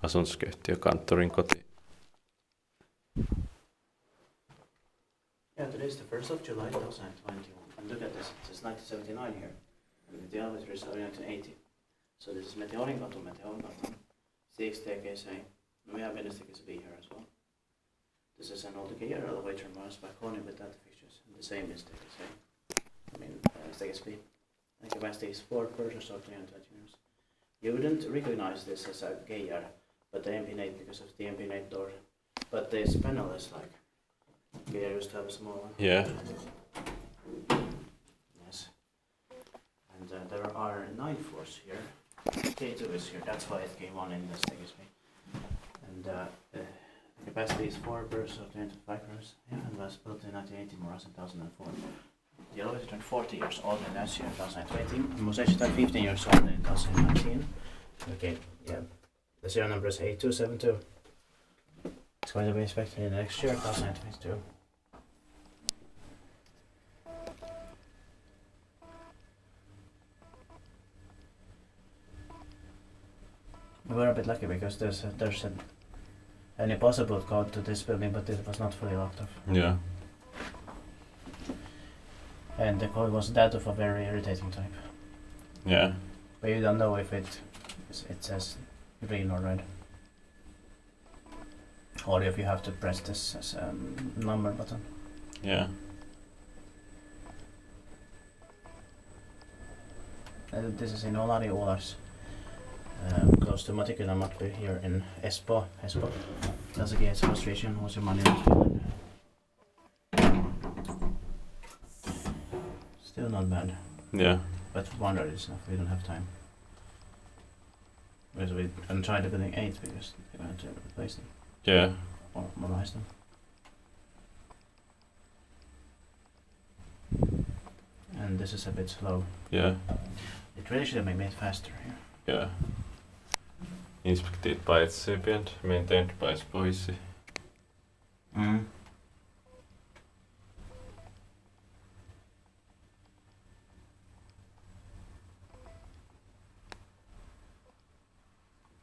asuntoskeittiö Kanttorin koti. Yeah, today is the 1st of July 2021. And look at this, it says 1979 here. And the elevator is 1980. So this is Meteorinkatu, 6 staircase A. We have many staircase B here as well. This is an old Geijer elevator modernized by Kone with data fixtures. And the same is staircase A. Staircase B. And capacity is 4 persons or 320 units. You wouldn't recognize this as a Geijer, but the MP8 because of the MP8 door. But this panel is like Geijer used to have a small one. Yeah. Yes. And there are 9 floors here. K2 is here, that's why it came on in the staircase B. And the capacity is 4 persons or 25 persons. Yeah, and was built in 1980, more in 2004. The elevator turned 40 years old in last year, 2020. It was actually turned 15 years old in 2019. Okay, yeah. The serial number is 8272. It's going to be inspected in the next year, 2022. We were a bit lucky because there's any possible code to this building, but it was not fully locked off. Yeah. And the code was that of a very irritating type. Yeah. But you don't know if it says green or red. Or if you have to press this as a number button. Yeah. This is in Olari, close to Meteorinkatu here in Espoo. That's a Geijer illustration, was your money in Finland. Still not bad. Yeah. But 100 is enough, we don't have time. Because we tried the building 8 because we're going to replace them. Yeah. Or modernize them. And this is a bit slow. Yeah. It really should have been made faster here. Yeah. Inspected by Espoo and maintained by Geijer-Hissi.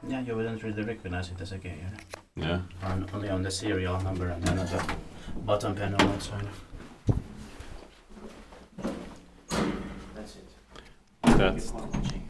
Yeah, you wouldn't really recognize it as a Geijer. Yeah. Only on the serial number and then at the bottom panel outside. That's it. That's